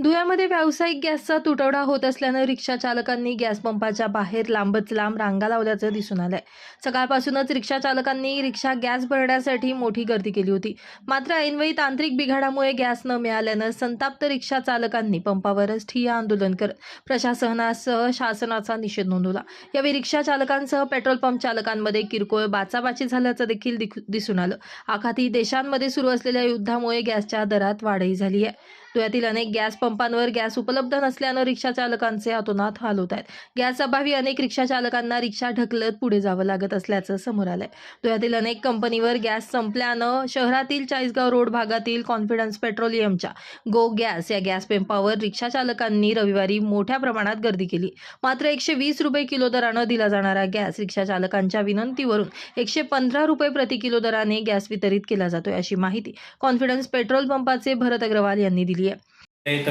धुळ्यामध्ये व्यावसायिक गॅसचा तुटवडा होत असल्यानं रिक्षा चालकांनी गॅस पंपाच्या बाहेर लांबच लांब रांगा लावल्याचं दिसून आलंय. सकाळपासूनच रिक्षा चालकांनी रिक्षा गॅस भरण्यासाठी मोठी गर्दी केली होती. मात्र ऐनवेळी तांत्रिक बिघाडामुळे गॅस न मिळाल्यानं संताप्त रिक्षा चालकांनी पंपावरच ठिय्या आंदोलन करत प्रशासनासह शासनाचा निषेध नोंदवला. यावेळी रिक्षा चालकांसह पेट्रोल पंप चालकांमध्ये किरकोळ बाचाबाची झाल्याचं देखील दिसून आलं. आखाती देशांमध्ये सुरू असलेल्या युद्धामुळे गॅसच्या दरात वाढही झाली आहे. धुळ्यातील अनेक गॅस पंपांवर गॅस उपलब्ध नसल्यानं रिक्षा चालकांचे अतोनात हाल होत आहेत. गॅस अभावी अनेक रिक्षा चालकांना रिक्षा ढकलत पुढे जावं लागत असल्याचं समोर आलंय. धुळ्यातील अनेक कंपनीवर गॅस संपल्यानं शहरातील चाळीसगाव रोड भागातील कॉन्फिडन्स पेट्रोलियमच्या गो गॅस या गॅस पंपावर रिक्षा चालकांनी रविवारी मोठ्या प्रमाणात गर्दी केली. मात्र 120 रुपये किलो दरानं दिला जाणारा गॅस रिक्षा चालकांच्या विनंतीवरून 115 रुपये प्रति किलो दराने गॅस वितरित केला जातोय, अशी माहिती कॉन्फिडन्स पेट्रोल पंपाचे भरत अग्रवाल यांनी दिली आहे. तो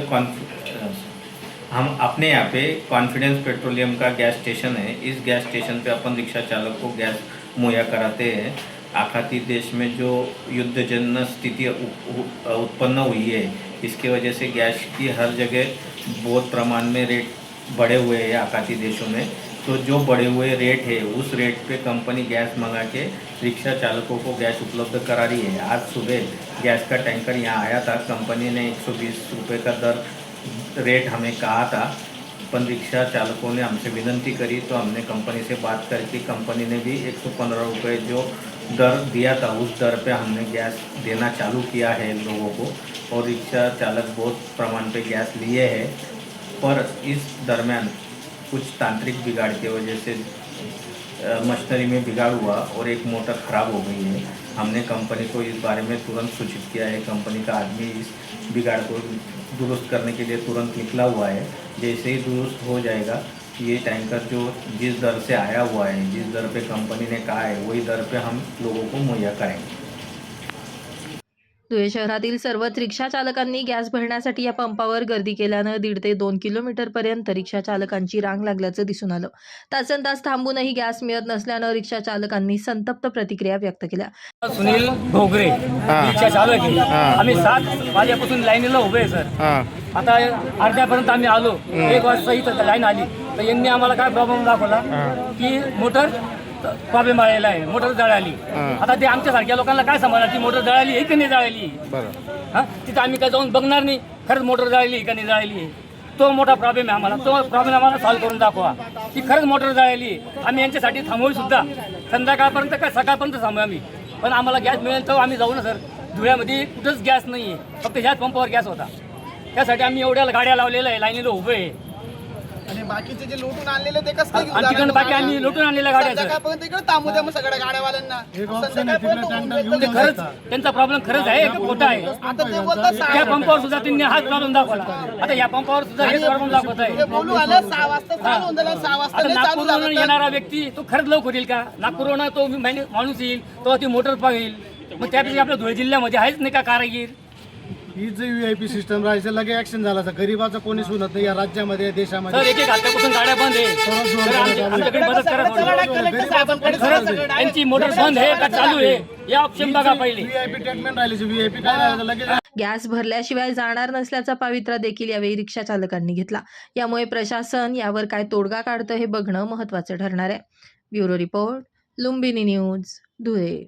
हम अपने यहाँ पे कॉन्फिडेंस पेट्रोलियम का गैस स्टेशन है। इस गैस स्टेशन पे अपन रिक्शा चालक को गैस मुहैया कराते हैं। आखाती देश में जो युद्धजन्य स्थिति उत्पन्न हुई है, इसके वजह से गैस की हर जगह बहुत प्रमाण में रेट बढ़े हुए हैं आखाती देशों में। तो जो बढ़े हुए रेट है, उस रेट पे कंपनी गैस मंगा के रिक्शा चालकों को गैस उपलब्ध करा रही है। आज सुबह गैस का टैंकर यहाँ आया था। कंपनी ने 120 रुपये का दर रेट हमें कहा था, पर रिक्शा चालकों ने हमसे विनंती करी तो हमने कंपनी से बात करके कंपनी ने भी 115 रुपये जो दर दिया था, उस दर पे हमने गैस देना चालू किया है लोगों को। और रिक्शा चालक बहुत प्रमाण पे गैस लिए हैं, पर इस दरमियान कुछ तांत्रिक बिगाड़ की वजह से मशीनरी में बिगाड़ हुआ और एक मोटर ख़राब हो गई है। हमने कंपनी को इस बारे में तुरंत सूचित किया है। कंपनी का आदमी इस बिगाड़ को दुरुस्त करने के लिए तुरंत निकला हुआ है। जैसे ही दुरुस्त हो जाएगा, ये टैंकर जो जिस दर से आया हुआ है, जिस दर पे कंपनी ने कहा है, वही दर पे हम लोगों को मुहैया करेंगे। धुळे शहरातील सर्वच रिक्षा चालकांनी गॅस भरण्यासाठी या पंपावर गर्दी केल्यानं 1.5 ते 2 किलोमीटरपर्यंत रिक्षा चालकांची रांग लागल्याचं दिसून आलं. तासनतास थांबूनही गॅस मिळत नसल्यानं रिक्षा चालकांनी संतप्त प्रतिक्रिया व्यक्त केल्या. सुनील भोगरे रिक्षा चालक आहे. आम्ही 7 वाजेपासून लाईनीला उभे आहे सर. आता अर्ध्यापर्यंत आम्ही आलो. 1 वाजता इथं लाईन आली तर यांनी आम्हाला काय प्रॉब्लेम दाखवला की मोटर प्रॉब्लेम आलेला आहे, मोटर जळाली. आता ते आमच्यासारख्या लोकांना काय समजणार की मोटर जळाली आहे की नाही जळाली. तिथं आम्ही काय जाऊन बघणार नाही खरंच मोटर जळाली का नाही जळाली. तो मोठा प्रॉब्लेम आहे आम्हाला. तो प्रॉब्लेम आम्हाला सॉल्व्ह करून दाखवा की खरंच मोटर जळाली. आम्ही यांच्यासाठी थांबवू सुद्धा, संध्याकाळपर्यंत काय सकाळपर्यंत थांबू आम्ही. पण आम्हाला गॅस मिळेल तर आम्ही जाऊ ना सर. धुळ्यामध्ये कुठंच गॅस नाही आहे, फक्त ह्याच पंपावर गॅस होता. त्यासाठी आम्ही एवढ्या गाड्या लावलेल्या आहे, लाईनीला उभे आहे. आणि बाकीचे जे लोटून आणलेले ते कसं काय घेऊन तिकडे बाकी आम्ही लोटून आणलेल्या गाड्या संध्याकाळपर्यंत इकडे थांबू द्या मग सगळ्या गाड्यावाल्यांना. ते खरंच त्यांचा प्रॉब्लेम खरंच आहे का खोटा आहे. आता ते बोलतात त्या पंपावर सुद्धा त्यांनी हाच प्रॉब्लेम दाखवला. आता या पंपावर सुद्धा हेच प्रॉब्लेम दाखवत आहे. ते बोलू आलं 6 वाजता चालू होऊन झालं, 6 वाजता आता नाही चालू नागपूरवरून झालं. येणारा व्यक्ती तो खरंच लवकर येईल का. नागपूरवरून तो माणूस येईल तो ती मोटर पाहिल. मग त्यापेक्षा आपल्या धुळे जिल्ह्यामध्ये आहेच नाही का कारागीर. ही जी VIP सिस्टम राहायचं लगे ऍक्शन झाला तर गरीबाचं कोणी सुनत नाही या राज्यामध्ये देशामध्ये. सर एक हप्त्यापासून गाड्या बंद आहे. तर आमच्याकडे मदत करा थोडी. खरंच त्यांची मोटर बंद आहे का चालू आहे या ऑप्शन बघा पहिले. VIP ट्रीटमेंट राहिली VIP काय राहायचं लगेच. गॅस भरल्याशिवाय जाणार नसल्याचा पवित्रा देखील यावेळी रिक्षा चालकांनी घेतला. यामुळे प्रशासन यावर काय तोडगा काढतं हे बघणं महत्त्वाचं ठरणार आहे. Bureau report, Lumbini news, Dhule.